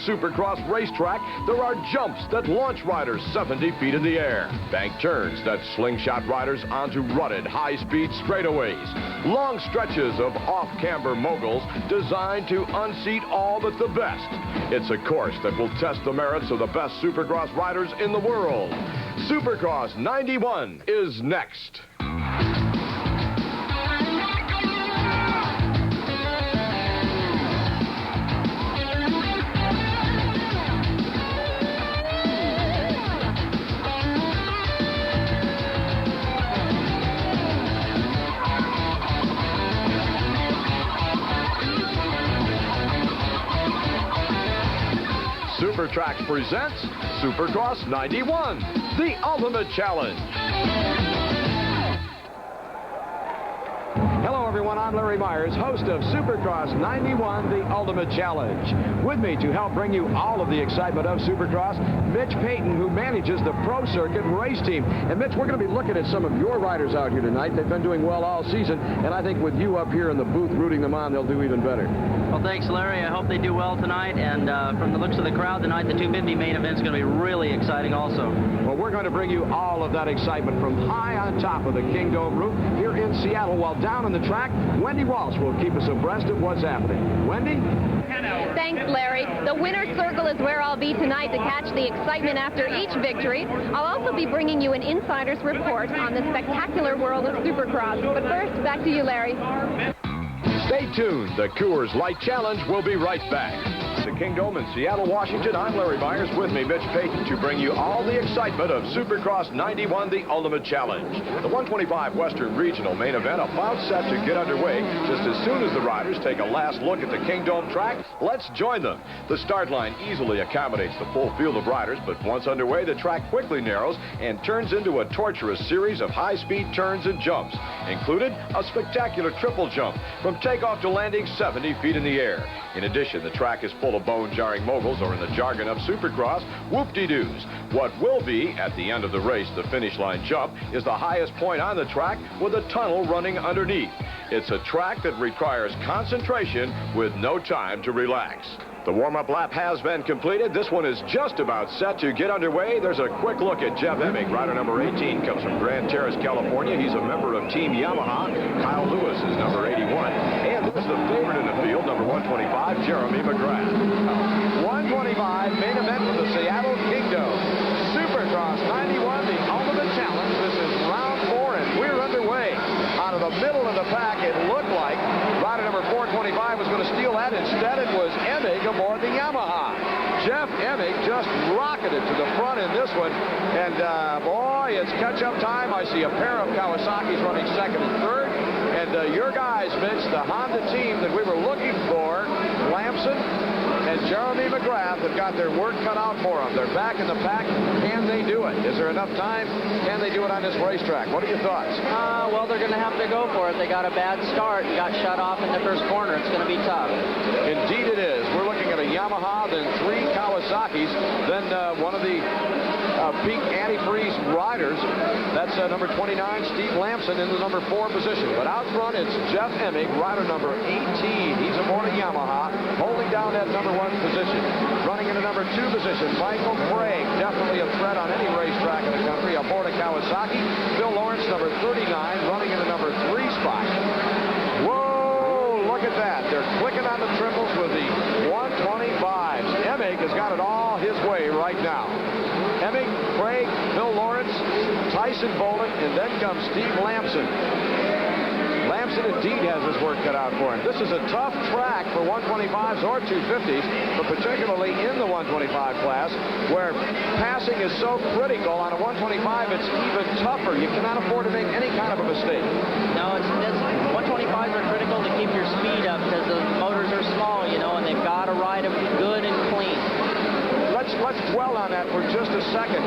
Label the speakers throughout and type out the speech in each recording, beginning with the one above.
Speaker 1: Supercross racetrack, there are jumps that launch riders 70 feet in the air, bank turns that slingshot riders onto rutted high-speed straightaways, long stretches of off-camber moguls designed to unseat all but the best. It's a course that will test the merits of the best Supercross riders in the world. Supercross 91 is next. SuperTrax presents Supercross 91, the ultimate challenge. Hello, everyone. I'm Larry Myers, host of Supercross 91, the ultimate challenge. With me to help bring you all of the excitement of Supercross, Mitch Payton, who manages the Pro Circuit race team. And Mitch, we're going to be looking at some of your riders out here tonight. They've been doing well all season, and I think with you up here in the booth rooting them on, they'll do even better.
Speaker 2: Well, thanks, Larry. I hope they do well tonight, and from the looks of the crowd tonight, the 250 main event is going to be really exciting also.
Speaker 1: Well, we're going to bring you all of that excitement from high on top of the Kingdome roof here in Seattle, while down on the track, Wendy Walsh will keep us abreast of what's happening. Wendy?
Speaker 3: Thanks, Larry. The winner's circle is where I'll be tonight to catch the excitement after each victory. I'll also be bringing you an insider's report on the spectacular world of Supercross. But first, back to you, Larry.
Speaker 1: Stay tuned. The Coors Light Challenge will be right back. The Kingdome in Seattle, Washington. I'm Larry Myers. With me, Mitch Payton, to bring you all the excitement of Supercross 91, the ultimate challenge. The 125 Western Regional main event about set to get underway. Just as soon as the riders take a last look at the Kingdome track, let's join them. The start line easily accommodates the full field of riders, but once underway, the track quickly narrows and turns into a torturous series of high-speed turns and jumps. Included, a spectacular triple jump from takeoff to landing 70 feet in the air. In addition, the track is full of bone-jarring moguls, or in the jargon of Supercross, whoop-de-doos. What will be, at the end of the race, the finish line jump, is the highest point on the track with a tunnel running underneath. It's a track that requires concentration with no time to relax. The warm-up lap has been completed. This one is just about set to get underway. There's a quick look at Jeff Emig. Rider number 18 comes from Grand Terrace, California. He's a member of Team Yamaha. Kyle Lewis is number 81. And this is the favorite in the field, number 125, Jeremy McGrath. 125, main event for the Seattle Kingdome. Supercross 91, the ultimate challenge. This is round 4, and we're underway. Out of the middle of the pack, it looked like rider number 425 was going to steal that. Instead, it was Emig aboard the Yamaha. Jeff Emig just rocketed to the front in this one. And, boy, it's catch-up time. I see a pair of Kawasaki's running second and third. And your guys, Vince, the Honda team that we were looking for, Lamson and Jeremy McGrath, have got their work cut out for them. They're back in the pack. Can they do it? Is there enough time? Can they do it on this racetrack? What are your thoughts?
Speaker 2: Well, they're going to have to go for it. They got a bad start and got shut off in the first corner. It's going to be tough.
Speaker 1: Indeed it is. We're looking at a Yamaha, then 3 Kawasaki's, then one of the peak antifreeze riders. That's number 29, Steve Lamson, in the number 4 position. But out front, it's Jeff Emig, rider number 18. He's aboard a Yamaha, holding down that number 1 position. Running in the number 2 position, Michael Craig, definitely a threat on any racetrack in the country, aboard a Kawasaki. Bill Lawrence, number 39, running in the number 3 spot. Whoa, look at that. They're clicking on the triples with the 125s. Emig has got it all his way right now. Emig, Craig, Bill Lawrence, Tyson Boland, and then comes Steve Lamson. Lamson indeed has his work cut out for him. This is a tough track for 125s or 250s, but particularly in the 125 class, where passing is so critical. On a 125, it's even tougher. You cannot afford to make any kind of a mistake.
Speaker 2: No, 125s are critical to keep your speed up because the motors are small, you know, and they've got to ride them good and clean.
Speaker 1: Let's dwell on that for just a second.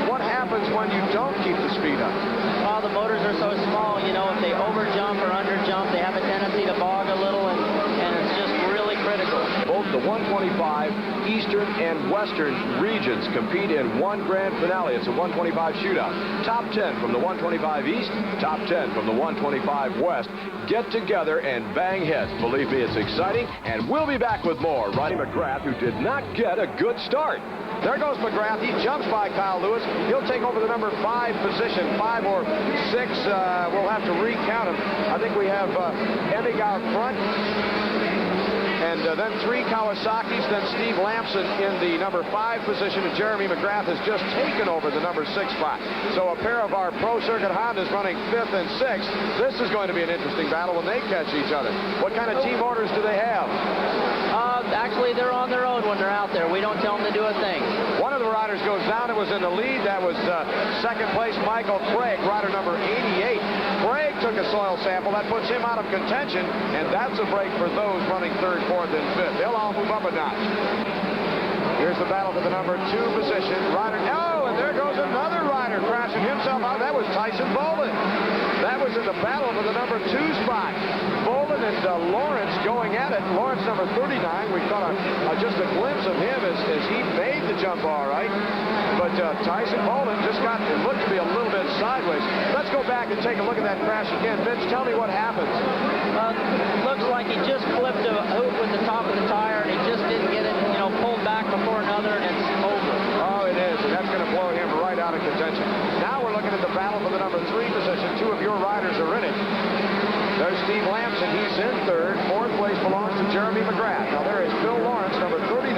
Speaker 1: What happens when you don't keep the speed up?
Speaker 2: Well, the motors are so small, you know, if they overjump or underjump, they have a tendency to bog a little, and it's just really critical.
Speaker 1: Both the 125 Eastern and Western regions compete in one grand finale. It's a 125 shootout. Top 10 from the 125 East, top 10 from the 125 West get together and bang heads. Believe me, it's exciting, and we'll be back with more. Rodney McGrath, who did not get a good start. There goes McGrath. He jumps by Kyle Lewis. He'll take over the number 5 position. 5 or 6. We'll have to recount them. I think we have Emig out front. And then 3 Kawasaki's, then Steve Lamson in the number 5 position, and Jeremy McGrath has just taken over the number 6 spot. So a pair of our Pro Circuit Hondas running 5th and 6th. This is going to be an interesting battle when they catch each other. What kind of team orders do they have?
Speaker 2: Actually, they're on their own when they're out there. We don't tell them to do a thing.
Speaker 1: One of the riders goes down. It was in the lead. That was second place Michael Craig, rider number 88. Craig took a soil sample. That puts him out of contention, and that's a break for those running 3rd, 4th, and 5th. They'll all move up a notch. Here's the battle for the number 2 position. Rider, oh, and there goes another rider crashing himself out. That was Tyson Bolin. That was in the battle for the number 2 spot. Bolin and Lawrence going at it. Lawrence, number 39. We caught just a glimpse of him as he made the jump all right. But Tyson Bolin just got, it looked to be a little bit sideways. Let's go back and take a look at that crash again. Vince, tell me what happens.
Speaker 2: Looks like he just clipped a hoop with the top of the tire, and he just didn't get it, pulled back before another, and it's over.
Speaker 1: Oh, it is, and that's going to blow him right out of contention. Now we're looking at the battle for the number 3 position. 2 of your riders are in it. There's Steve Lamson. He's in 3rd. 4th place belongs to Jeremy McGrath. Now there is Phil Lawrence, number 39.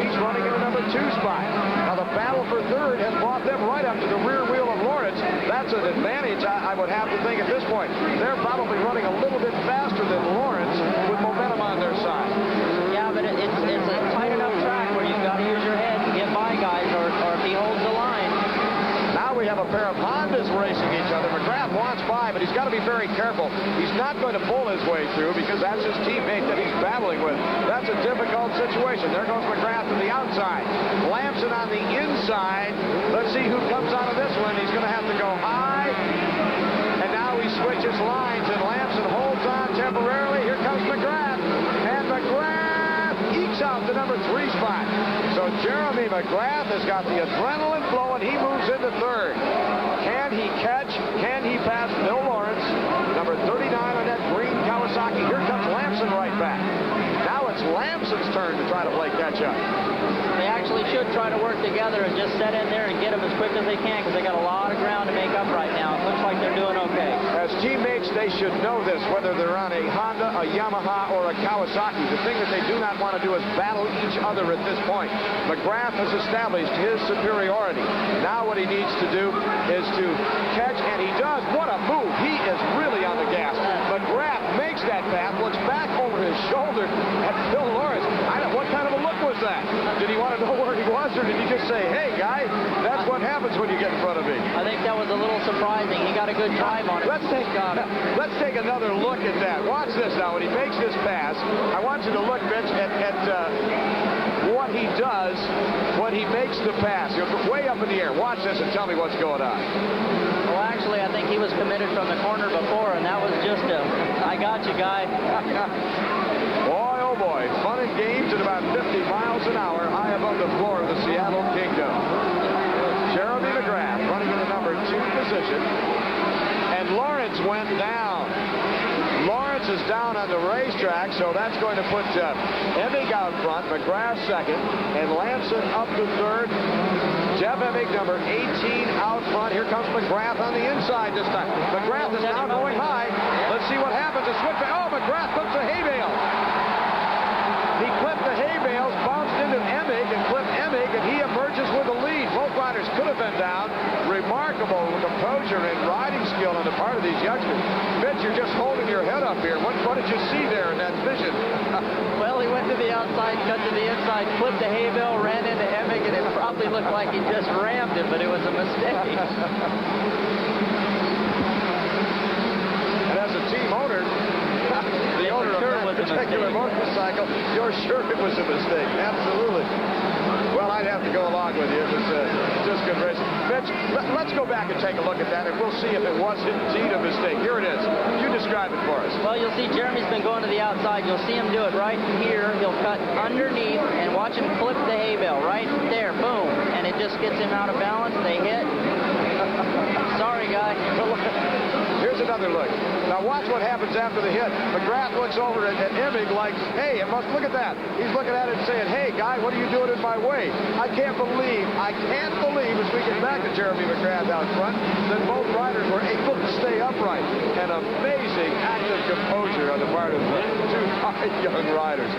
Speaker 1: He's running in the number 2 spot. Now the battle for 3rd has brought them right up to the rear wheel of Lawrence. That's an advantage, I would have to think at this point. They're probably running a little bit faster than Lawrence with momentum on their side.
Speaker 2: Yeah, but it's a tight enough track where you've got to use your head to get by guys, or if he holds the line.
Speaker 1: Now we have a pair of Hondas racing each other. McGrath wants 5, but he's got to be very careful. He's not going to bull his way through because that's his teammate that he's battling with. That's a difficult situation. There goes McGrath to the outside. Lamson on the inside. Let's see who comes out of this one. He's going to have to go high. And now he switches lines, and Lamson holds on temporarily. Here comes McGrath. And McGrath ekes out the number 3 spot. So Jeremy McGrath has got the adrenaline flowing. He moves into 3rd. Can he catch? Can he pass Bill Lawrence? Number 39 on that green Kawasaki. Here comes Lamson right back. Now it's Lamson's turn to try to play catch-up.
Speaker 2: They actually should try to work together and just set in there and get them as quick as they can, because they got a lot of ground to make up right now. It looks like they're doing okay.
Speaker 1: As teammates, they should know this, whether they're on a Honda, a Yamaha, or a Kawasaki. The thing that they do not want to do is battle each other at this point. McGrath has established his superiority. Now what he needs to do is to catch, and he does. What a move. He is really on the gas. McGrath makes that pass, looks back over his shoulder at Phil Lawrence. What kind of a look was that? Did he want to know where he was, or did he just say, hey, guy, that's what happens when you get in front of me?
Speaker 2: I think that was a little surprising. He got a good drive on it.
Speaker 1: Let's take another look at that. Watch this now. When he makes this pass, I want you to look, Mitch, at what he does when he makes the pass. You're way up in the air. Watch this and tell me what's going on.
Speaker 2: Well, actually, I think he was committed from the corner before, and that was just a, I got you, guy.
Speaker 1: Boy, oh boy, fun and games at about 50 miles an hour high above the floor of the Seattle Kingdom. Jeremy McGrath running in the number 2 position, and Lawrence went down. Lawrence is down on the racetrack, so that's going to put Emig out front, McGrath 2nd, and Lamson up to 3rd. Jeff Emig, number 18, out front. Here comes McGrath on the inside this time. McGrath is now going high. Let's see what happens. A switch. Oh, McGrath clips the hay bale. He clipped the hay bales, bounced into Emig, and clipped Emig, and he emerges with the lead. Both riders could have been down. Remarkable composure and riding skill on the part of these youngsters. Mitch, you're just holding your head up here. What did you see there in that vision?
Speaker 2: Well, he went to the outside, cut to the inside, clipped the hay bale, ran into Emig, and it probably looked like he just rammed him, but it was a mistake.
Speaker 1: And as a team owner, the owner of that particular motorcycle, you're sure it was a mistake. Absolutely. Well, I'd have to go along with you. It was just good racing. Mitch, let's go back and take a look at that, and we'll see if it was indeed a mistake. Here it is. You describe it for us.
Speaker 2: Well, you'll see Jeremy's been going to the outside. You'll see him do it right here. He'll cut underneath and watch him clip the hay bale right there. Boom. And it just gets him out of balance. They hit. Sorry, guy.
Speaker 1: Here's another look. Now watch what happens after the hit. McGrath looks over at Emig like, hey, it must look at that. He's looking at it and saying, hey, guy, what are you doing in my way? I can't believe, as we get back to Jeremy McGrath out front, that both riders were able to stay upright. An amazing act of composure on the part of the two young riders.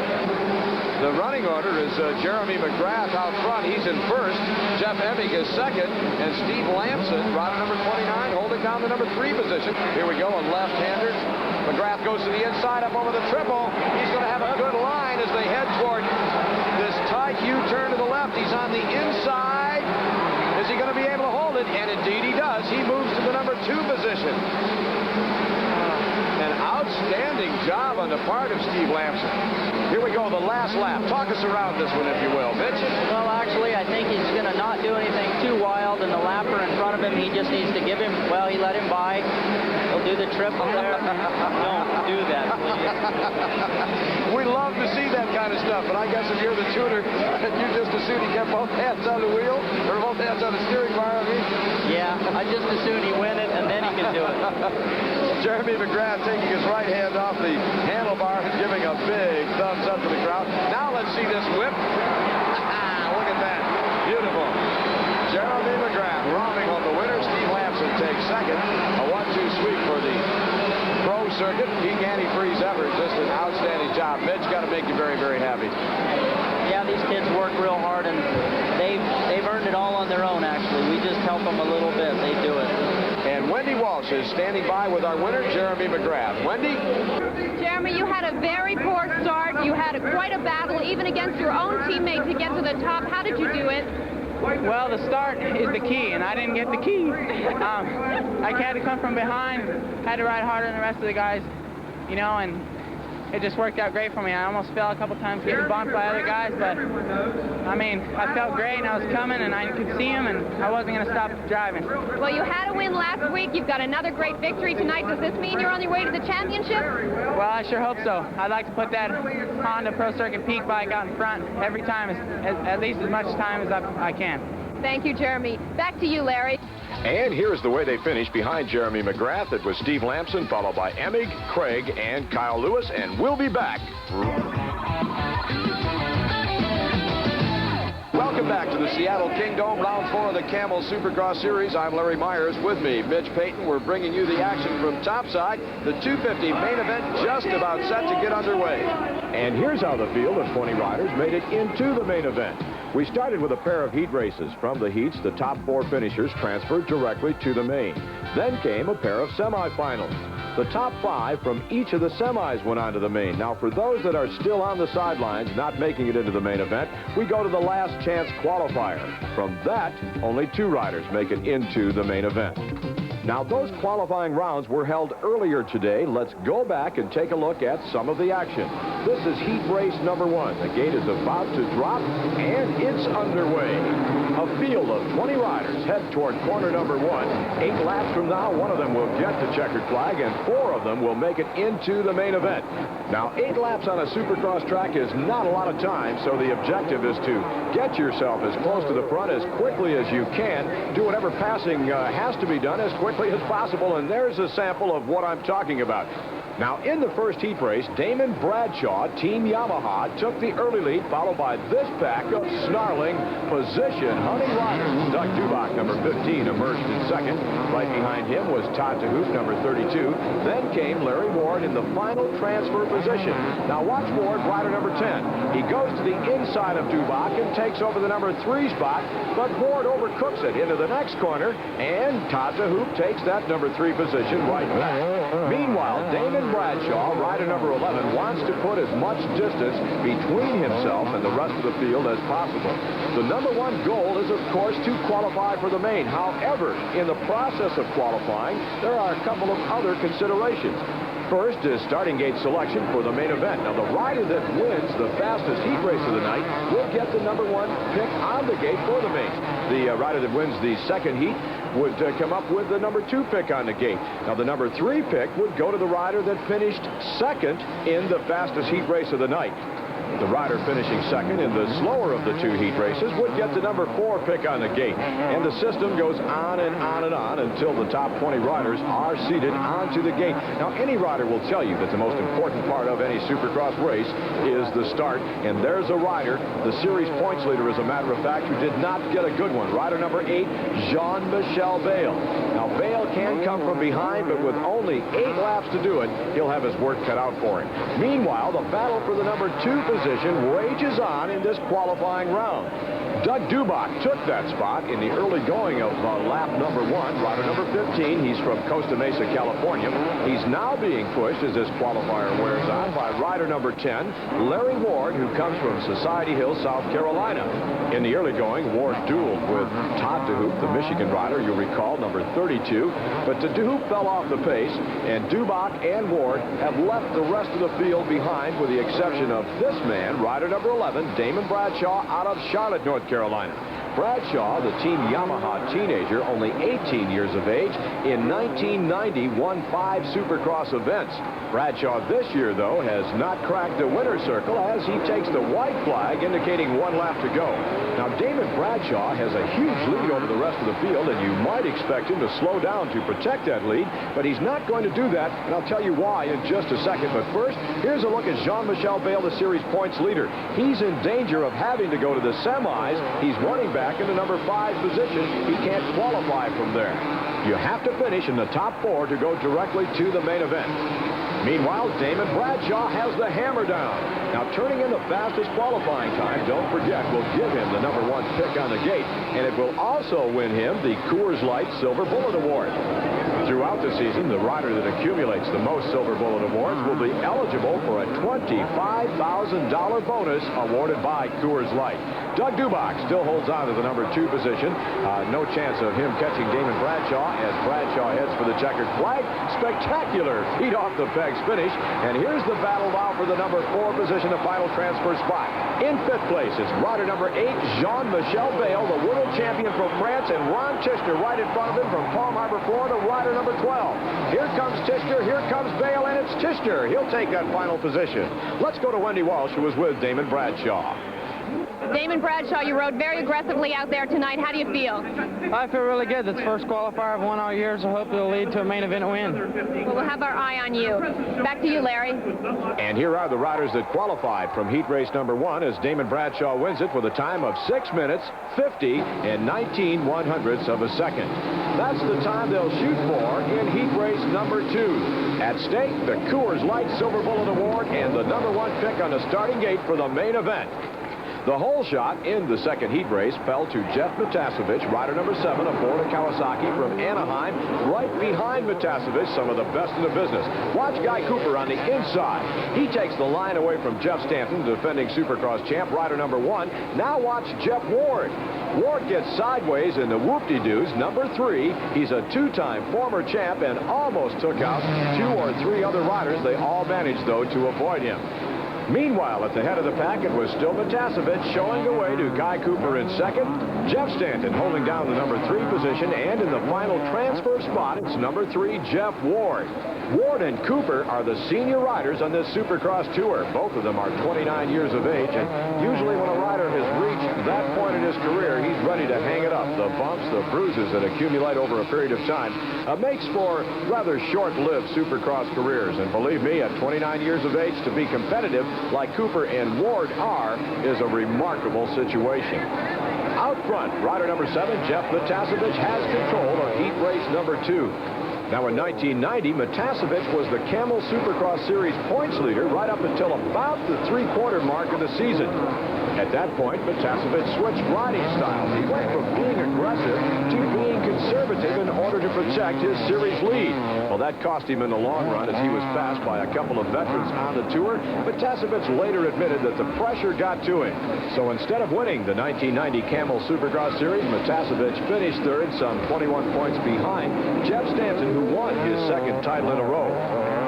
Speaker 1: The running order is Jeremy McGrath out front. He's in first. Jeff Emig is second. And Steve Lamson, rider number 29, holding down the number 3 position. Here we go, a left-hander. McGrath goes to the inside, up over the triple. He's going to have a good line as they head toward this tight U-turn to the left. He's on the inside. Is he going to be able to hold it? And indeed he does. He moves to the number 2 position. An outstanding job on the part of Steve Lamson. Here we go, the last lap. Talk us around this one, if you will, Mitch.
Speaker 2: Well, actually, I think he's going to not do anything too wild, and the lapper in front of him, he just needs to give him, well, he let him by. He'll do the triple there. Don't do that, please.
Speaker 1: We love to see that kind of stuff, but I guess if you're the tuner, you just assume he kept both hands on the wheel, or both hands on the steering bar, I mean.
Speaker 2: Yeah, I just assume he win it, and then he can do it.
Speaker 1: Jeremy McGrath taking his right hand off the handlebar and giving a big thumbs up to the crowd. Now let's see this whip. Look at that. Beautiful. Jeremy McGrath rounding on the winner. Steve Lamson takes second. A 1-2 sweep for the pro circuit. Peak antifreeze effort. Just an outstanding job. Mitch, got to make you very, very happy.
Speaker 2: Yeah, these kids work real hard, and they've earned it all on their own, actually. We just help them a little bit. They do it.
Speaker 1: And Wendy Walsh is standing by with our winner, Jeremy McGrath. Wendy?
Speaker 3: Jeremy, you had a very poor start. You had quite a battle, even against your own teammate, to get to the top. How did you do it?
Speaker 4: Well, the start is the key, and I didn't get the key. I had to come from behind, had to ride harder than the rest of the guys, you know, and it just worked out great for me. I almost fell a couple times getting bumped by other guys, but, I mean, I felt great, and I was coming, and I could see them, and I wasn't going to stop driving.
Speaker 3: Well, you had a win last week. You've got another great victory tonight. Does this mean you're on your way to the championship?
Speaker 4: Well, I sure hope so. I'd like to put that Honda Pro Circuit Peak bike out in front every time, at least as much time as I can.
Speaker 3: Thank you, Jeremy. Back to you, Larry.
Speaker 1: And here's the way they finished behind Jeremy McGrath. It was Steve Lamson, followed by Emig, Craig, and Kyle Lewis. And we'll be back. Welcome back to the Seattle Kingdome, round 4 of the Camel Supercross Series. I'm Larry Myers. With me, Mitch Payton. We're bringing you the action from topside. The 250 main event just about set to get underway. And here's how the field of 20 riders made it into the main event. We started with a pair of heat races. From the heats, the top 4 finishers transferred directly to the main. Then came a pair of semifinals. The top 5 from each of the semis went on to the main. Now, for those that are still on the sidelines, not making it into the main event, we go to the last chance qualifier. From that, only 2 riders make it into the main event. Now, those qualifying rounds were held earlier today. Let's go back and take a look at some of the action. This is heat race number 1. The gate is about to drop, and it's underway. A field of 20 riders head toward corner number 1. 8 laps from now, one of them will get the checkered flag, and 4 of them will make it into the main event. Now, 8 laps on a Supercross track is not a lot of time, so the objective is to get yourself as close to the front as quickly as you can. Do whatever passing has to be done as quickly as possible, and there's a sample of what I'm talking about. Now, in the first heat race, Damon Bradshaw, Team Yamaha, took the early lead, followed by this pack of snarling, position-hunting riders. Doug Dubach, number 15, emerged in second. Right behind him was Todd DeHoop, number 32. Then came Larry Ward in the final transfer position. Now, watch Ward, rider number 10. He goes to the inside of Dubach and takes over the number 3 spot, but Ward overcooks it into the next corner, and Todd DeHoop takes that number 3 position right back. Meanwhile, Damon Bradshaw, rider number 11, wants to put as much distance between himself and the rest of the field as possible. The number 1 goal is, of course, to qualify for the main. However, in the process of qualifying, there are a couple of other considerations. First is starting gate selection for the main event. Now, the rider that wins the fastest heat race of the night will get the #1 pick on the gate for the main. The rider that wins the second heat would come up with the #2 pick on the gate. Now, the #3 pick would go to the rider that finished second in the fastest heat race of the night. The rider finishing second in the slower of the 2 heat races would get the #4 pick on the gate. And the system goes on and on and on until the top 20 riders are seated onto the gate. Now, any rider will tell you that the most important part of any Supercross race is the start. And there's a rider, the series points leader, as a matter of fact, who did not get a good one. Rider #8, Jean-Michel Bayle. Now, Bayle can come from behind, but with only 8 laps to do it, he'll have his work cut out for him. Meanwhile, the battle for the #2 position wages on in this qualifying round. Doug Dubach took that spot in the early going of lap #1. Rider #15, he's from Costa Mesa, California. He's now being pushed as this qualifier wears on by rider #10, Larry Ward, who comes from Society Hill, South Carolina. In the early going, Ward dueled with Todd DeHoop, the Michigan rider, you'll recall, #32. But DeHoop fell off the pace, and Dubach and Ward have left the rest of the field behind, with the exception of this man, rider #11, Damon Bradshaw, out of Charlotte, North Carolina. Bradshaw, the Team Yamaha teenager, only 18 years of age, in 1990 won 5 Supercross events. Bradshaw this year, though, has not cracked the winner's circle as he takes the white flag, indicating 1 lap to go. Now, Damon Bradshaw has a huge lead over the rest of the field, and you might expect him to slow down to protect that lead, but he's not going to do that, and I'll tell you why in just a second. But first, here's a look at Jean-Michel Bayle, the series points leader. He's in danger of having to go to the semis. He's running back in the #5 position. He can't qualify from there. You have to finish in the top 4 to go directly to the main event. Meanwhile, Damon Bradshaw has the hammer down. Now, turning in the fastest qualifying time, don't forget, will give him the #1 pick on the gate, and it will also win him the Coors Light Silver Bullet Award. Throughout the season, the rider that accumulates the most Silver Bullet Awards will be eligible for a $25,000 bonus awarded by Coors Light. Doug Dubach still holds on to the #2 position. No chance of him catching Damon Bradshaw as Bradshaw heads for the checkered flag. Spectacular feet off the pegs finish. And here's the battle now for the #4 position, the final transfer spot. In 5th place, it's rider #8, Jean-Michel Bayle, the world champion from France, and Ron Tischner right in front of him from Palm Harbor, Florida, rider #12. Here comes Tischner, here comes Bayle, and it's Tischner. He'll take that final position. Let's go to Wendy Walsh, who was with Damon Bradshaw.
Speaker 3: Damon Bradshaw, you rode very aggressively out there tonight. How do you feel?
Speaker 4: I feel really good. That's the first qualifier I've won all year, so I hope it'll lead to a main event win.
Speaker 3: Well, we'll have our eye on you. Back to you, Larry.
Speaker 1: And here are the riders that qualified from heat race #1 as Damon Bradshaw wins it with a time of 6 minutes, 50 and 19/100ths of a second. That's the time they'll shoot for in heat race #2. At stake, the Coors Light Silver Bullet Award and the #1 pick on the starting gate for the main event. The hole shot in the second heat race fell to Jeff Matasevich, rider #7 aboard a Kawasaki from Anaheim, right behind Matasevich, some of the best in the business. Watch Guy Cooper on the inside. He takes the line away from Jeff Stanton, defending Supercross champ, rider #1. Now watch Jeff Ward. Ward gets sideways in the whoop-de-doos, #3. He's a 2-time former champ and almost took out 2 or 3 other riders. They all managed, though, to avoid him. Meanwhile, at the head of the pack, it was still Matasevich showing the way to Guy Cooper in second. Jeff Stanton holding down the #3 position, and in the final transfer spot, it's #3, Jeff Ward. Ward and Cooper are the senior riders on this Supercross tour. Both of them are 29 years of age, and usually when a rider has reached that point in his career, he's ready to hang it up. The bumps, the bruises that accumulate over a period of time makes for rather short-lived Supercross careers. And believe me, at 29 years of age, to be competitive like Cooper and Ward are is a remarkable situation. Out front, rider #7, Jeff Matasevich, has control of heat race #2. Now, in 1990, Matasevich was the Camel Supercross Series points leader right up until about the 3/4 mark of the season. At that point, Matasevich switched riding styles. He went from being aggressive to being conservative in order to protect his series lead. Well, that cost him in the long run as he was passed by a couple of veterans on the tour. Matasevich later admitted that the pressure got to him. So instead of winning the 1990 Camel Supercross Series, Matasevich finished third, some 21 points behind Jeff Stanton, who won his second title in a row.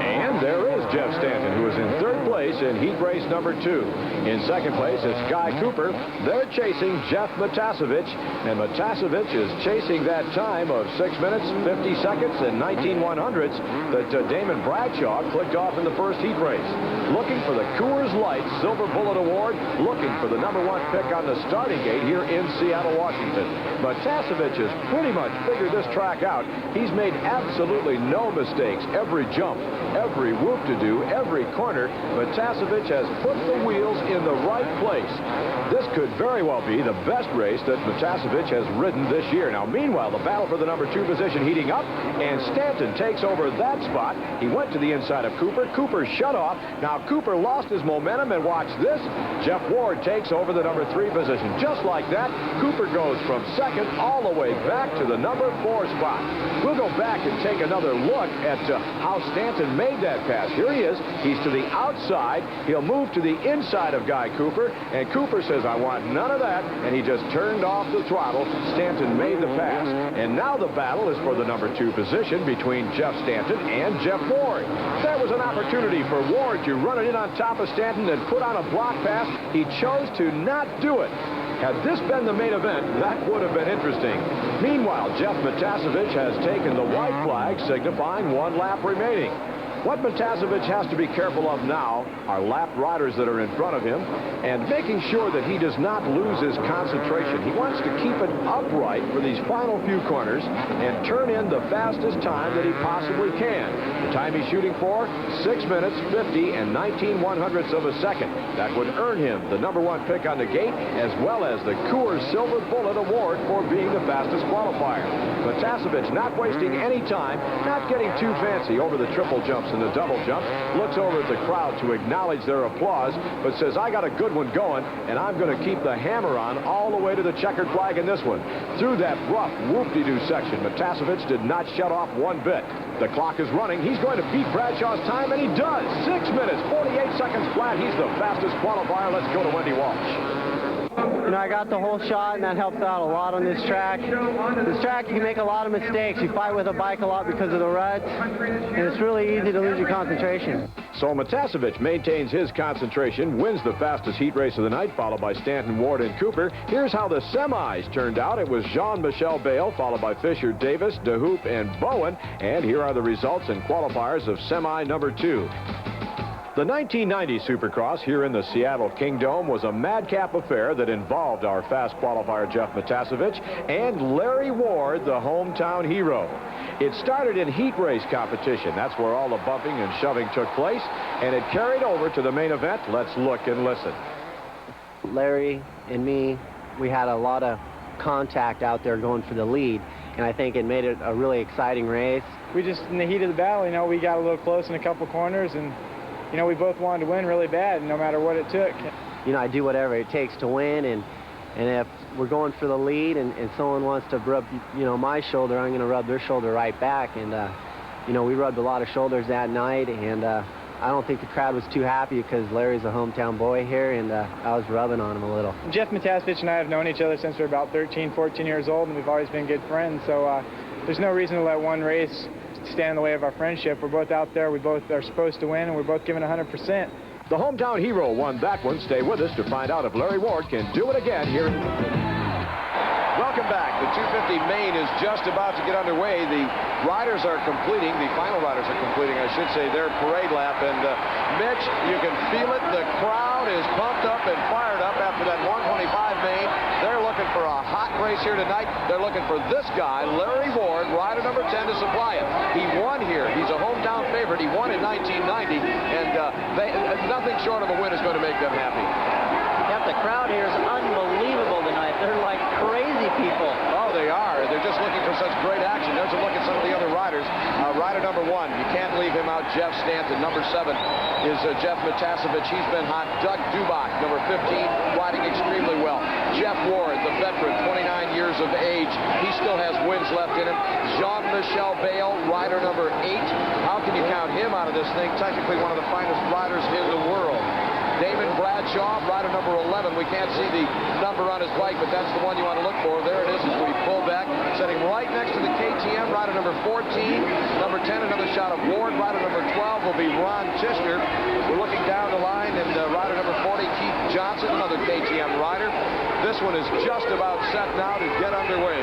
Speaker 1: And there is Jeff Stanton, who is in third place in heat race number 2. In second place, it's Guy Cooper. They're chasing Jeff Matasevich, and Matasevich is chasing that time of 6 minutes, 50 seconds, and 19/100ths that Damon Bradshaw clicked off in the first heat race. Looking for the Coors Light Silver Bullet Award, looking for the number 1 pick on the starting gate here in Seattle, Washington. Matasevich has pretty much figured this track out. He's made absolutely no mistakes. Every jump, every whoop-to-do, every corner, Matasevich has put the wheels in the right place. This could very well be the best race that Matasevich has ridden this year. Now, meanwhile, the battle for the number 2 position heating up, and Stanton takes over that spot. He went to the inside of Cooper. Cooper shut off. Now, Cooper lost his momentum, and watch this. Jeff Ward takes over the number 3 position. Just like that, Cooper goes from second all the way back to the number 4 spot. We'll go back and take another look at how Stanton made that pass. Here he is. He's to the outside. He'll move to the inside of Guy Cooper, and Cooper says, I want none of that, and he just turned off the throttle. Stanton made the pass, and now the battle is for the number 2 position between Jeff Stanton and Jeff Ward. There was an opportunity for Ward to run it in on top of Stanton and put on a block pass. He chose to not do it. Had this been the main event, that would have been interesting. Meanwhile, Jeff Matasevich has taken the white flag, signifying 1 lap remaining. What Matasevich has to be careful of now are lap riders that are in front of him and making sure that he does not lose his concentration. He wants to keep it upright for these final few corners and turn in the fastest time that he possibly can. The time he's shooting for, 6 minutes, 50 and 19/100ths of a second. That would earn him the number 1 pick on the gate, as well as the Coors Silver Bullet Award for being the fastest qualifier. Matasevich not wasting any time, not getting too fancy over the triple jumps and the double jump, looks over at the crowd to acknowledge their applause, but says, I got a good one going, and I'm going to keep the hammer on all the way to the checkered flag in this one. Through that rough whoop-de-doo section, Matasevich did not shut off one bit. The clock is running. He's going to beat Bradshaw's time, and he does. 6 minutes, 48 seconds flat. He's the fastest qualifier. Let's go to Wendy Walsh.
Speaker 5: You know, I got the whole shot, and that helps out a lot on this track. This track, you can make a lot of mistakes. You fight with a bike a lot because of the ruts, and it's really easy to lose your concentration.
Speaker 1: So Matasevich maintains his concentration, wins the fastest heat race of the night, followed by Stanton, Ward, and Cooper. Here's how the semis turned out. It was Jean-Michel Bale, followed by Fisher, Davis, DeHoop, and Bowen. And here are the results and qualifiers of semi number 2. The 1990 Supercross here in the Seattle Kingdome was a madcap affair that involved our fast qualifier Jeff Matasevich and Larry Ward, the hometown hero. It started in heat race competition. That's where all the bumping and shoving took place, and it carried over to the main event. Let's look and listen.
Speaker 5: Larry and me, we had a lot of contact out there going for the lead, and I think it made it a really exciting race.
Speaker 4: We just, in the heat of the battle, you know, we got a little close in a couple corners, and you know, we both wanted to win really bad, no matter what it took.
Speaker 5: You know, I do whatever it takes to win, and if we're going for the lead and someone wants to rub, you know, my shoulder, I'm going to rub their shoulder right back. And, you know, we rubbed a lot of shoulders that night, and I don't think the crowd was too happy because Larry's a hometown boy here, and I was rubbing on him a little.
Speaker 4: Jeff Matasevich and I have known each other since we were about 13, 14 years old, and we've always been good friends, so there's no reason to let one race stand in the way of our friendship. We're both out there, we both are supposed to win, and we're both giving 100%.
Speaker 1: The hometown hero won that one. Stay with us to find out if Larry Ward can do it again here. Welcome back. The 250 main is just about to get underway. The riders are completing, the final riders are completing, I should say, their parade lap. And Mitch, you can feel it. The crowd is pumped up and fired up after that 125 main. They're looking for a hot race here tonight. They're looking for this guy, Larry Ward, rider number 10, to supply it. He won here. He's a hometown favorite. He won in 1990, and nothing short of a win is going to make them happy.
Speaker 2: Yep, the crowd here is unbelievable tonight. They're like crazy people.
Speaker 1: Oh, they are. They're just looking for such great action. There's a look at some of the other riders. Rider number 1, you can't leave him out, Jeff Stanton. Number 7 is Jeff Matasevich. He's been hot. Doug Dubach, number 15, riding extremely well. Jeff Ward, the veteran, 29 years of age. He still has wins left in him. Jean-Michel Bale, rider number 8. How can you count him out of this thing? Technically one of the finest riders in the world. Damon Bradshaw, rider number 11. We can't see the number on his bike, but that's the one you want to look for. There it is as we pull back. Sitting right next to the KTM, rider number 14. Number 10, another shot of Ward. Rider number 12 will be Ron Tishner. We're looking down the line, and rider number 40, Keith Johnson, another KTM rider. This one is just about set now to get underway.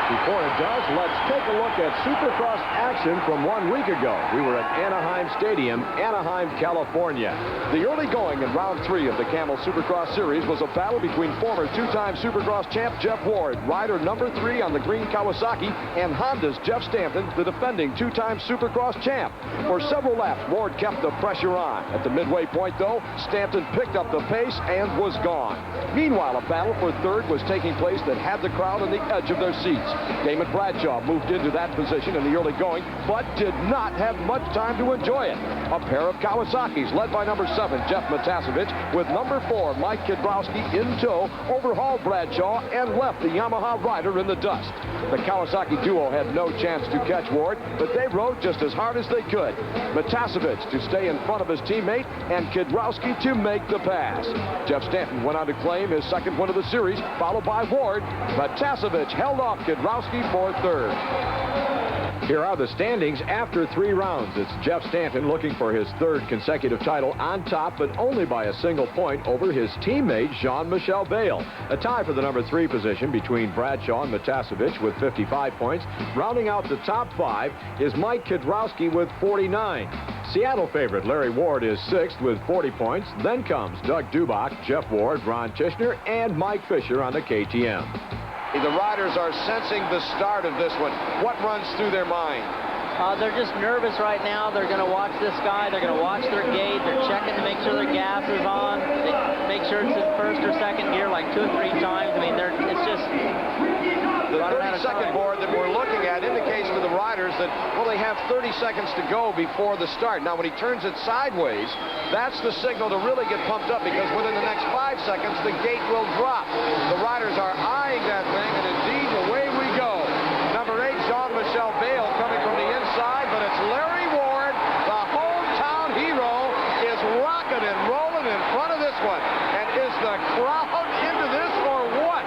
Speaker 1: Before it does, let's take a look at Supercross action from 1 week ago. We were at Anaheim Stadium, Anaheim, California. The early going in round 3 of the Camel Supercross Series was a battle between former two-time Supercross champ Jeff Ward, rider number 3 on the green Kawasaki, and Honda's Jeff Stanton, the defending two-time Supercross champ. For several laps, Ward kept the pressure on. At the midway point, though, Stanton picked up the pace and was gone. Meanwhile, a battle for third was taking place that had the crowd on the edge of their seats. Damon Bradshaw moved into that position in the early going, but did not have much time to enjoy it. A pair of Kawasaki's, led by number 7, Jeff Matasevich, with number 4, Mike Kidrowski, in tow, overhauled Bradshaw and left the Yamaha rider in the dust. The Kawasaki duo had no chance to catch Ward, but they rode just as hard as they could. Matasevich to stay in front of his teammate, and Kidrowski to make the pass. Jeff Stanton went on to claim his second win of the series, followed by Ward. Matasevich held off Kidrowski for third. Here are the standings after 3 rounds. It's Jeff Stanton looking for his third consecutive title on top, but only by a single point over his teammate Jean-Michel Bayle. A tie for the number 3 position between Bradshaw and Matasevich with 55 points. Rounding out the top 5 is Mike Kidrowski with 49. Seattle favorite Larry Ward is 6th with 40 points. Then comes Doug Dubach, Jeff Ward, Ron Tishner, and Mike Fisher on the KTM. The riders are sensing the start of this one. What runs through their mind?
Speaker 2: They're just nervous right now. They're going to watch this guy. They're going to watch their gate. They're checking to make sure their gas is on. They make sure it's in first or second gear like 2 or 3 times. I mean, it's just...
Speaker 1: The 30-second board that we're looking at indicates to the riders that, well, they have 30 seconds to go before the start. Now, when he turns it sideways, that's the signal to really get pumped up, because within the next 5 seconds, the gate will drop. The riders are eyeing that thing, and indeed, away we go. Number 8, Jean-Michel Bayle coming from the inside, but it's Larry Ward, the hometown hero, is rocking and rolling in front of this one. And is the crowd into this or what?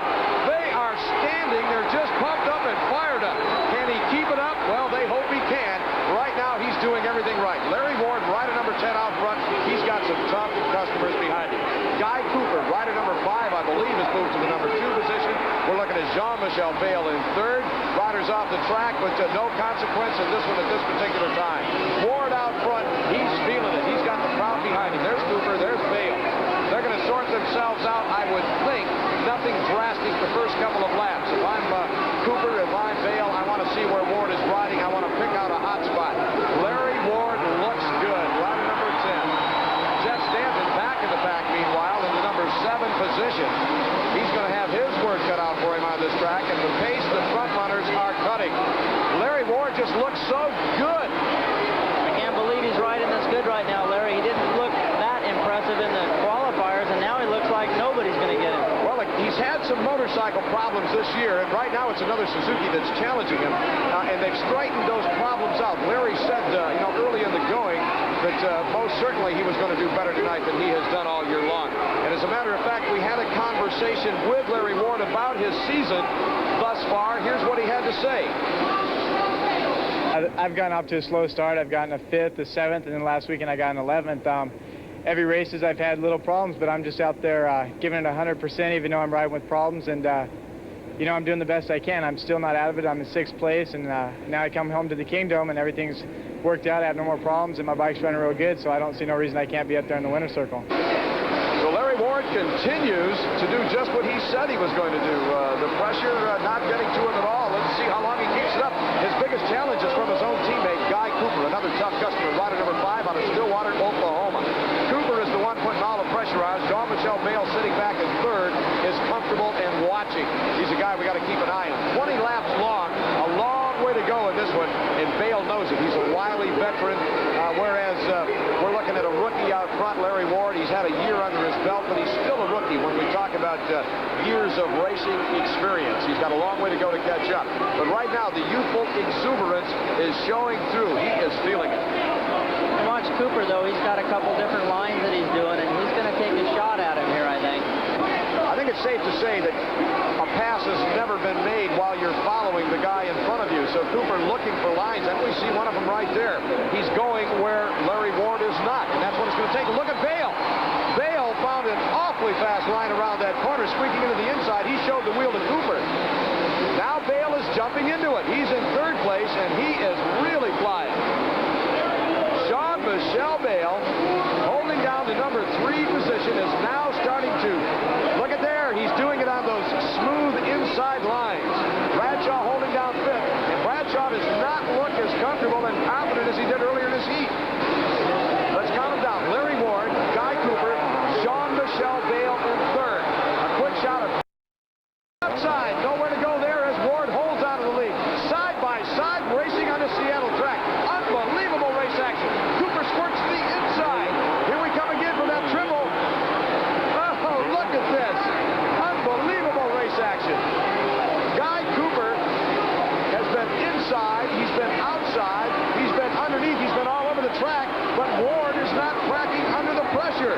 Speaker 1: They are standing. They're just pumped up and fired up. Can he keep it up? Well, they hope he can. Right now, he's doing everything right. Larry Ward, rider number 10 out front. He's got some tough customers behind him. Guy Cooper, rider number 5, I believe, has moved to the number 2 position. We're looking at Jean-Michel Bayle in third. Riders off the track, but no consequence in this one at this particular time. Ward out front. He's feeling it. He's got the crowd behind him. There's Cooper. There's Bayle. They're going to sort themselves out, I would think. Nothing drastic the first couple of laps. If I'm Cooper, if I'm Bayle, I want to see where Ward is riding. I want to pick out a hot spot. Larry Ward looks good. Rider number 10. Jeff Stanton back in the pack, meanwhile, in the number 7 position. He's going to have his work cut out for him on this track, and the pace the front runners are cutting. Larry Ward just looks so good.
Speaker 2: I can't believe he's riding this good right now, Larry. He didn't look that impressive in the qualifiers, and now he looks like nobody's going to get him.
Speaker 1: Well, he's had some motorcycle problems this year, and right now it's another Suzuki that's challenging him, and they've straightened those problems out. Larry said, early in the going that most certainly he was going to do better tonight than he has done all year long. And as a matter of fact, we had a conversation with Larry Ward about his season thus far. Here's what he had to say.
Speaker 4: I've gotten up to a slow start. I've gotten a 5th, a 7th, and then last weekend I got an 11th. Every races I've had little problems, but I'm just out there giving it 100%, even though I'm riding with problems. And, I'm doing the best I can. I'm still not out of it. I'm in 6th place, and now I come home to the Kingdom, and everything's worked out. I have no more problems, and my bike's running real good, so I don't see no reason I can't be up there in the winner's circle.
Speaker 1: So Larry Ward continues to do just what he said he was going to do. The pressure not getting to him at all. Let's see how long he keeps it up. His biggest challenge is from his own teammate, Guy Cooper, another tough customer, rider number 5 out of Stillwater, Oklahoma. Cooper is the one putting all the pressure on. Jean-Michel Bayle sitting back in third is comfortable and watching. He's a guy we got to keep an eye on. 20 laps long, a long way to go in this one, and Bayle knows it. He's a wily veteran, whereas we're looking at a rookie out front, Larry Ward. He's had a year under his belt, but he's still a rookie when we talk about years of racing experience. He's got a long way to go to catch up. But right now, the youthful exuberance is showing through. He is feeling it.
Speaker 2: Watch Cooper, though. He's got a couple different lines that he's doing, and he's going to take a shot at him here, I think.
Speaker 1: I think it's safe to say that a pass has never been made while you're following the guy in front of you. So Cooper looking for lines, and we see one of them right there. He's going where Larry Ward is not, and that's what it's going to take. Look at Vail. Vail found an awfully fast line around that corner, squeaking into the inside. He showed the wheel to Cooper. Now Vail is jumping into it. He's in third place, and he is really flying. Jean-Michel Vail, holding down the number 3 position, is now starting to, look at there, he's doing it on those smooth inside lines. Bradshaw holding down 5th, and Bradshaw does not look as comfortable and confident as he did earlier in this heat. Let's count them down. Larry Ward, Guy Cooper, Jean-Michel Vail in 3rd. A quick shot of outside, nowhere to go there as Ward holds on to the lead. Side by side, racing on the Seattle track. Unbelievable race action. Cooper squirts to the inside. Here we come again for that triple. Oh, look at this. Unbelievable race action. Guy Cooper has been inside, he's been outside, he's been underneath, he's been all over the track, but Ward is not cracking under the pressure.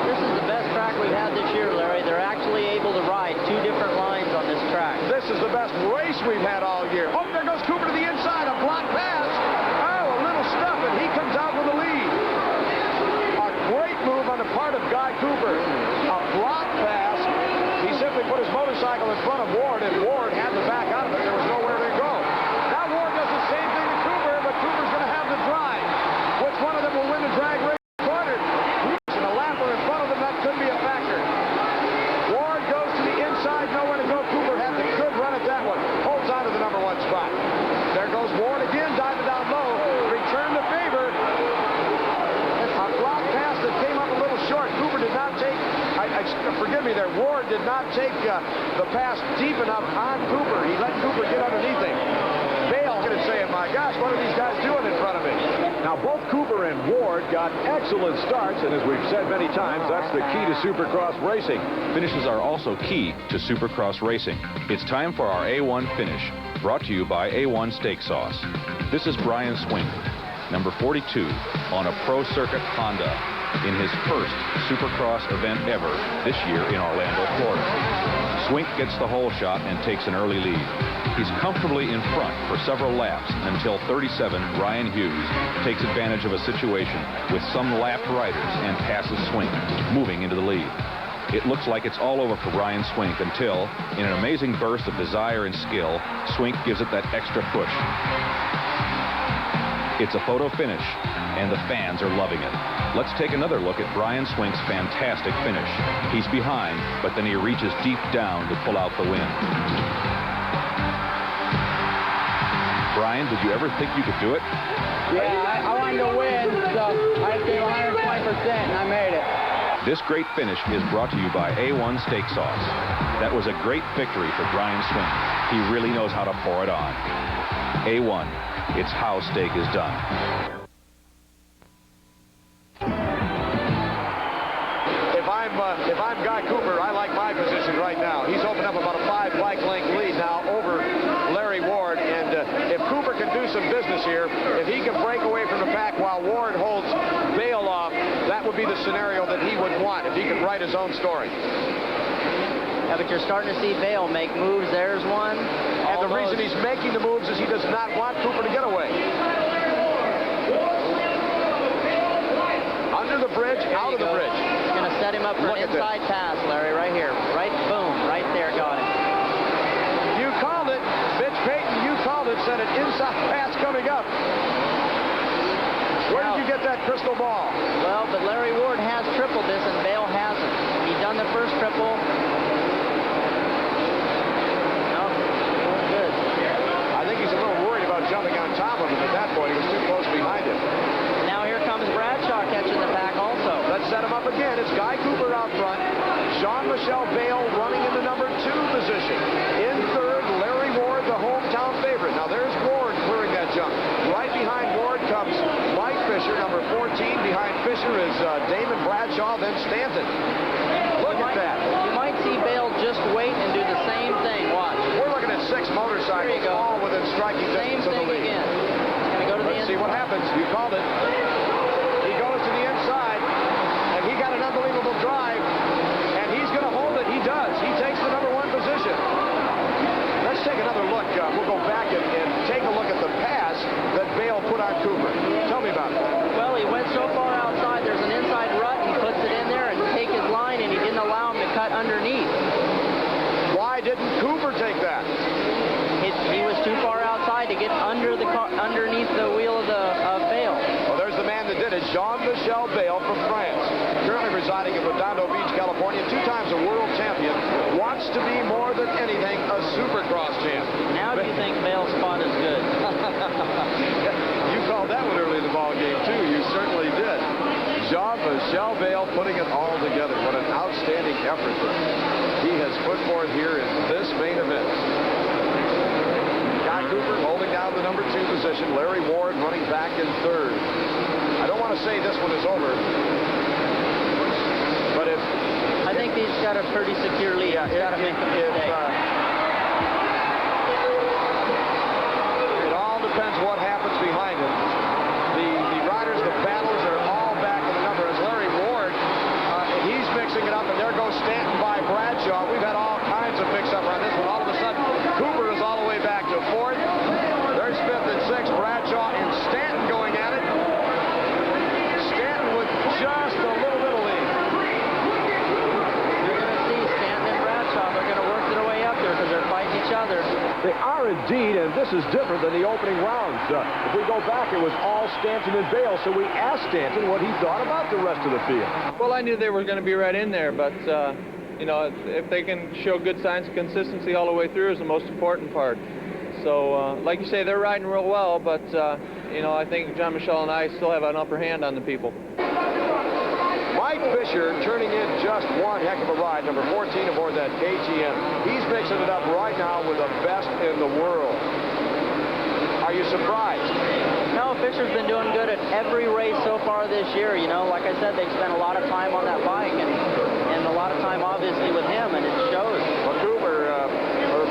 Speaker 2: This is the best track we've had this year, Larry. They're actually able to ride 2 different lines on this track.
Speaker 1: This is the best race we've had all year. Oh, there goes Cooper to the inside, a block pass. Oh, a little stuff, and he comes out with the lead. A great move on the part of Guy Cooper. A block pass. He simply put his motorcycle in front of Ward, and Ward had to back out of it. There was nowhere to go. Now Ward does the same thing to Cooper, but Cooper's going to have the drive. Which one of them will win the drag race? Cornered. And a lapper in front of them, that could be a factor. Ward goes to the inside, nowhere to go. Cooper had the good run at that one. Holds on to the number 1 spot. There goes Ward again, diving down low. Return the favor. A block pass that came up a little short. Cooper did not take, forgive me there, Ward did not take the pass deep enough on Cooper. He let Cooper get underneath him. Vail could have said, my gosh, what are these guys doing in front of me? Now, both Cooper and Ward got excellent starts, and as we've said many times, that's the key to Supercross racing.
Speaker 6: Finishes are also key to Supercross racing. It's time for our A1 finish, brought to you by A1 Steak Sauce. This is Brian Swink, number 42, on a Pro Circuit Honda, in his first Supercross event ever this year in Orlando, Florida. Swink gets the hole shot and takes an early lead. He's comfortably in front for several laps until 37, Ryan Hughes, takes advantage of a situation with some lapped riders and passes Swink, moving into the lead. It looks like it's all over for Ryan Swink until, in an amazing burst of desire and skill, Swink gives it that extra push. It's a photo finish, and the fans are loving it. Let's take another look at Brian Swink's fantastic finish. He's behind, but then he reaches deep down to pull out the win. Brian, did you ever think you could do it?
Speaker 4: Yeah, I wanted to win, so I gave 120%, and I made it.
Speaker 6: This great finish is brought to you by A1 Steak Sauce. That was a great victory for Brian Swink. He really knows how to pour it on. A1, it's how steak is done.
Speaker 1: If I'm Guy Cooper, I like my position right now. He's opened up about a 5 bike length lead now over Larry Ward, and if Cooper can do some business here, if he can break away from the pack while Ward holds Vail off, that would be the scenario that he would want if he could write his own story.
Speaker 2: Yeah, but you're starting to see Vail make moves. There's one.
Speaker 1: And the reason he's making the moves is he does not want Cooper to get away. Under the bridge, out of the bridge.
Speaker 2: He's going to set him up for an inside pass, Larry, right here. Right, boom, right there, got him.
Speaker 1: You called it. Mitch Payton, you called it, said an inside pass coming up. Where did you get that crystal ball?
Speaker 2: Well, but Larry Ward has tripled this and Vail hasn't. He done the first triple. No, good.
Speaker 1: I think he's a little worried about jumping on top of him at that point. He was too close behind him.
Speaker 2: Now here comes Bradshaw catching the pack also.
Speaker 1: Let's set him up again. It's Guy Cooper out front. Jean-Michel Vail running in the number 2 position. In third, Larry Ward, the hometown favorite. Now there's Ward clearing that jump. Right behind Ward comes Mike Fisher, number 14. Behind Fisher is Damon Bradshaw, then Stanton. Look at that.
Speaker 2: You might see Vail just wait and do the same thing. Watch.
Speaker 1: We're looking at 6 motorcycles, all within striking distance of the lead.
Speaker 2: Again. He's going to go to the
Speaker 1: Let's see what happens. You called it. He goes to the inside, and he got an unbelievable drive, and he's going to hold it. He does. He takes the number 1 position. Why didn't Cooper take that?
Speaker 2: He was too far outside to get under the car, underneath the wheel of the Bale.
Speaker 1: Well, there's the man that did it, Jean-Michel Bale from France. Currently residing in Redondo Beach, California, 2 times a world champion. Wants to be more than anything a Supercross champ.
Speaker 2: Now do you think Bale's spot is good?
Speaker 1: You called that one early in the ball game, too. You certainly did. Jean-Michel Bale putting it all together. What an outstanding effort that he has put forth here in this main event. Guy Cooper holding down the number 2 position. Larry Ward running back in 3rd. I don't want to say this one is over, but if...
Speaker 2: I think he's got a pretty secure lead.
Speaker 1: Yeah,
Speaker 2: he's got to make a mistake.
Speaker 1: It all depends what happens behind him. The riders, the battles are all back in the number. As Larry Ward, he's mixing it up, and there goes Stanton by Bradshaw. We've had all kinds of mix-up on this one. All of a sudden, Cooper is all the way back to 4th. There's 5th and 6th. Bradshaw and Stanton going at it. Stanton with just a little bit of lead.
Speaker 2: You're going to see Stanton and Bradshaw. They're going to work their way up there because they're fighting each other.
Speaker 1: They are indeed, and this is different than the opening rounds. If we go back, it was all Stanton and Bale, so we asked Stanton what he thought about the rest of the field.
Speaker 7: Well, I knew they were going to be right in there, but, you know, if they can show good signs of consistency all the way through is the most important part. So, like you say, they're riding real well, but, you know, I think Jean-Michel and I still have an upper hand on the people.
Speaker 1: Mike Fisher turning in just one heck of a ride, number 14 aboard that KTM. He's mixing it up right now with the best in the world. Are you surprised?
Speaker 2: No, Fisher's been doing good at every race so far this year. You know, like I said, they've spent a lot of time on that bike and a lot of time, obviously, with him, and it shows.
Speaker 1: Well,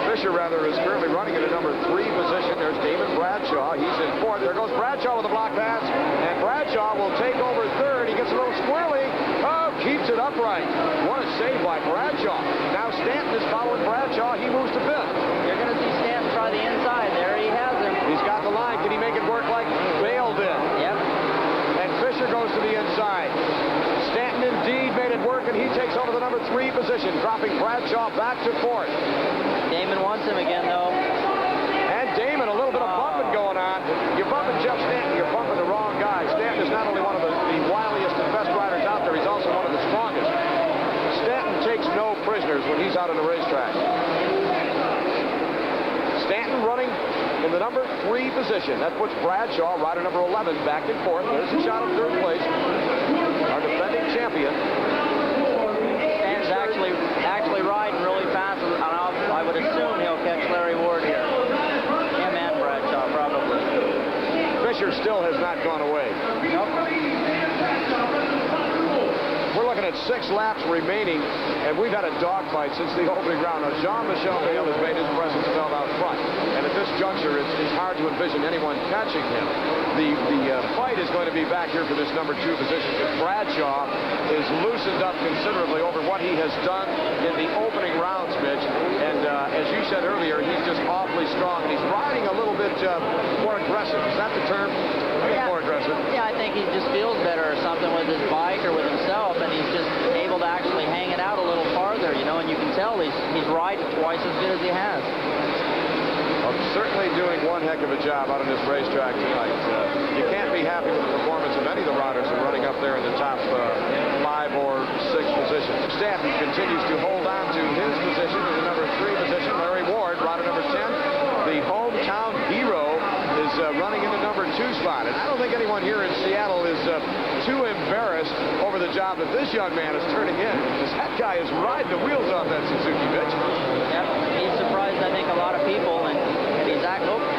Speaker 1: Fisher rather, is currently running in a number 3 position. There's Damon Bradshaw. He's in 4th. There goes Bradshaw with a block pass, and Bradshaw will take over 3rd. He gets a little squirrely. Oh, keeps it upright. What a save by Bradshaw. Now Stanton is following Bradshaw. He moves to 5th.
Speaker 2: You're going to see Stanton try the inside. There he has him.
Speaker 1: He's got the line. Can he make it work like Bale did?
Speaker 2: Yep.
Speaker 1: And Fisher goes to the inside. Stanton indeed made it work, and he takes over the number 3 position, dropping Bradshaw back to 4th.
Speaker 2: Damon wants him again, though.
Speaker 1: And Damon, a little bit of bumping going on. You're bumping Jeff Stanton, you're bumping the wrong guy. Stanton is not only one of the wiliest and best riders out there, he's also one of the strongest. Stanton takes no prisoners when he's out on the racetrack. Stanton running in the number 3 position. That puts Bradshaw, rider number 11, back in 4th. There's a shot of 3rd place. Our defending champion.
Speaker 2: Stanton's actually riding really fast. I would assume he'll catch Larry Ward here. Him and Bradshaw, probably.
Speaker 1: Fisher still has not gone away.
Speaker 2: Nope.
Speaker 1: We're looking at 6 laps remaining, and we've had a dogfight since the opening round. Now, Jean-Michel Bale has made his presence felt out front, and at this juncture, it's hard to envision anyone catching him. The fight is going to be back here for this number 2 position, because Bradshaw is loosened up considerably over what he has done in the opening rounds, Mitch. And as you said earlier, he's just awfully strong, and he's riding a little bit more aggressive. Is that the term? More aggressive.
Speaker 2: Yeah, I think he just feels better or something with his bike or with himself, and he's just able to actually hang it out a little farther, you know, and you can tell he's riding twice as good as he has.
Speaker 1: Well, certainly doing one heck of a job out on this racetrack tonight. You can't be happy with the performance of any of the riders who are running up there in the top 5 or 6 positions. Stanton continues to hold on to his position in the number 3 position. Larry Ward, rider number 10, the hometown hero, is running in the number 2 spot. And I don't think anyone here in Seattle is too embarrassed over the job that this young man is turning in, because that guy is riding the wheels off that Suzuki, bitch.
Speaker 2: Yep, he's surprised, I think, a lot of people, and he's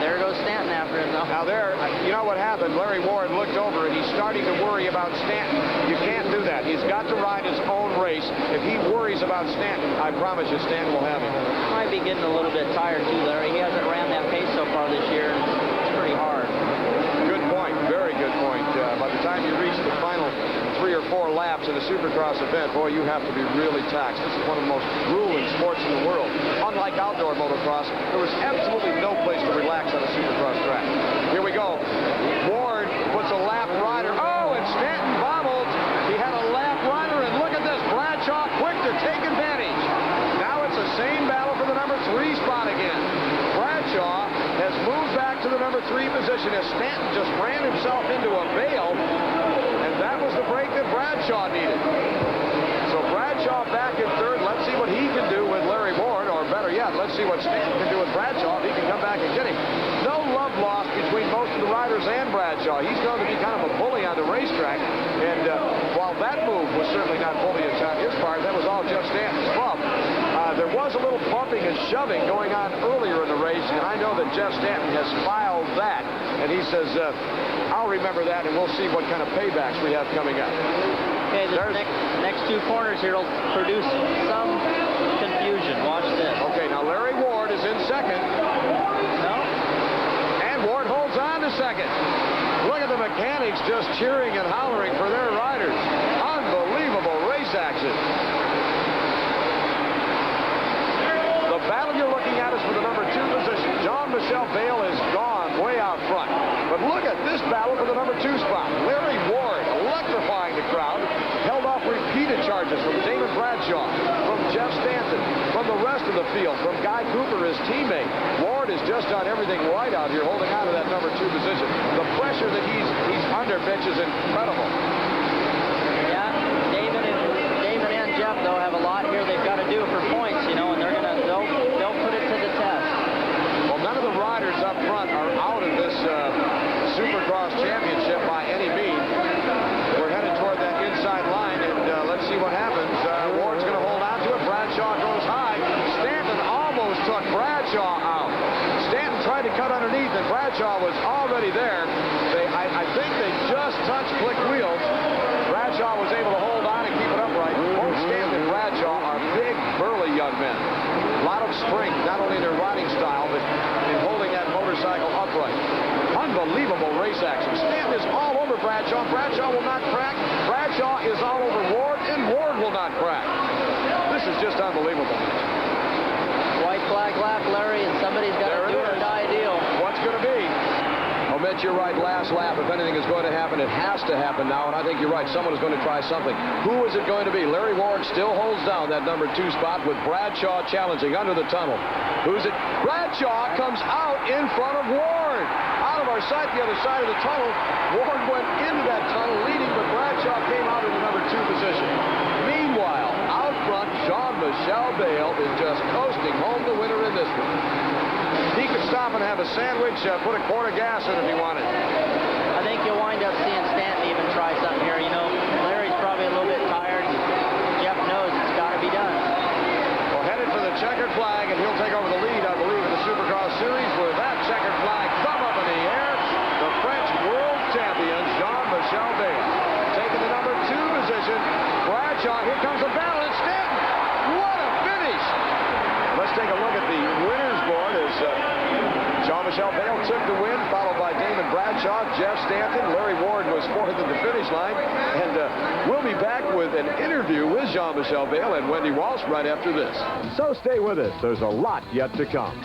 Speaker 2: there goes Stanton after him, though.
Speaker 1: Now there, you know what happened? Larry Ward looked over, and he's starting to worry about Stanton. You can't do that. He's got to ride his own race. If he worries about Stanton, I promise you Stanton will have him.
Speaker 2: Might be getting a little bit tired, too, Larry. He hasn't ran that pace so far this year, and it's pretty hard.
Speaker 1: Good point. Very good point. By the time you reach the final 3 or 4 laps in a Supercross event, boy, you have to be really taxed. This is one of the most grueling sports in the world. Unlike outdoor motocross, there was absolutely no place to relax on a Supercross track. Here we go. Ward puts a lap rider. Oh, and Stanton bobbled. He had a lap rider, and look at this. Bradshaw quick to take advantage. Now it's the same battle for the number number 3 position as Stanton just ran himself into a bale, and that was the break that Bradshaw needed. So Bradshaw back in 3rd. Let's see what he can do with Larry Ward, or better yet, let's see what Stanton can do with Bradshaw if he can come back and get him. No love lost between most of the riders and Bradshaw. He's going to be kind of a bully on the racetrack, and while that move was certainly not bullying on his part, that was all Jeff Stanton's fault. There was a little bumping and shoving going on earlier in the race, and I know that Jeff Stanton has filed that, and he says, I'll remember that, and we'll see what kind of paybacks we have coming up.
Speaker 2: Okay, the next 2 corners here will produce some confusion. Watch this.
Speaker 1: Okay, now Larry Ward is in 2nd.
Speaker 2: No?
Speaker 1: And Ward holds on to 2nd. Look at the mechanics just cheering and hollering for their riders. Unbelievable race action. The battle you're looking at is for the number 2 position. Jean-Michel Bayle is gone way out front. But look at this battle for the number 2 spot. Larry Ward, electrifying the crowd, held off repeated charges from Damon Bradshaw, from Jeff Stanton, from the rest of the field, from Guy Cooper, his teammate. Ward has just done everything right out here, holding on to that number 2 position. The pressure that he's under, Mitch, is incredible.
Speaker 2: Yeah, David and Jeff, though, have a lot here they've got to do for points, you know, and they'll put it to the test.
Speaker 1: Well, none of the riders up front are out of this Supercross championship by any means. We're headed toward that inside line, and let's see what happens. Ward's going to hold on to it. Bradshaw goes high. Stanton almost took Bradshaw out. Stanton tried to cut underneath, and Bradshaw was already there. I think they just touched click wheels. Bradshaw was able to hold on and keep it upright. Both Stanton and Bradshaw are big, burly young men. A lot of strength, not only in their riding style, but in holding that motorcycle upright. Unbelievable race action. Stanton is all over Bradshaw. Bradshaw will not crack. Bradshaw is all over Ward, and Ward will not crack. This is just unbelievable.
Speaker 2: White flag lap, Larry, and somebody's got to do or die deal.
Speaker 1: What's going to be? Oh, Mitch, you're right. Last lap. If anything is going to happen, it has to happen now, and I think you're right. Someone is going to try something. Who is it going to be? Larry Ward still holds down that number 2 spot with Bradshaw challenging under the tunnel. Who's it? Bradshaw comes out in front of Ward. Out of our sight, the other side of the tunnel. Ward went into that tunnel leading, but Bradshaw came out in the number 2 position. Meanwhile, out front, Jean-Michel Bayle is just coasting home the winner in this one. He could stop and have a sandwich, put a quart of gas in if he wanted.
Speaker 2: I think you'll wind up seeing Stanton even try something here. You know, Larry's probably a little bit tired. Jeff knows it's got to be done.
Speaker 1: Well, headed for the checkered flag, and he'll take over the lead, I believe, in the Supercross Series with that checkered flag thumb up in the air. The French world champion, Jean-Michel Bayle, taking the number 2 position. Bradshaw, here comes the battle, and Stanton. What a finish! Let's take a look at the winner's board as Jean-Michel Bayle took the win, followed by Damon Bradshaw, Jeff Stanton. Larry Ward was 4th at the finish line. And we'll be back with an interview with Jean-Michel Bayle and Wendy Walsh right after this. So stay with us. There's a lot yet to come.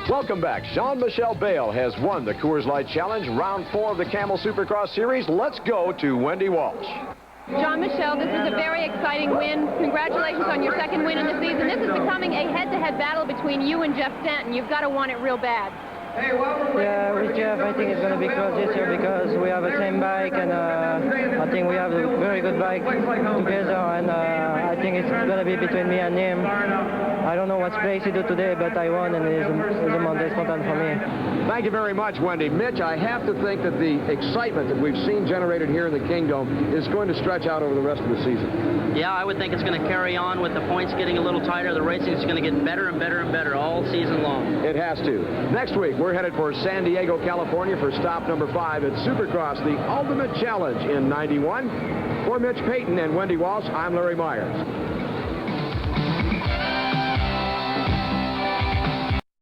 Speaker 1: Welcome back. Jean-Michel Bayle has won the Coors Light Challenge, round 4 of the Camel Supercross Series. Let's go to Wendy Walsh.
Speaker 3: Jean-Michel, this is a very exciting win. Congratulations on your 2nd win in the season. This is becoming a head-to-head battle between you and Jeff Stanton. You've got to want it real bad.
Speaker 8: Yeah, with Jeff, I think it's going to be close this year because we have the same bike, and I think we have a very good bike together, and I think it's going to be between me and him. I don't know what place he did today, but I won, and it's a Monday spontan for me.
Speaker 1: Thank you very much, Wendy. Mitch, I have to think that the excitement that we've seen generated here in the Kingdom is going to stretch out over the rest of the season.
Speaker 2: Yeah, I would think it's going to carry on with the points getting a little tighter. The racing is going to get better and better and better all season long.
Speaker 1: It has to. Next week, we're headed for San Diego, California for stop number 5 at Supercross, the Ultimate Challenge in '91. For Mitch Payton and Wendy Walsh, I'm Larry Myers.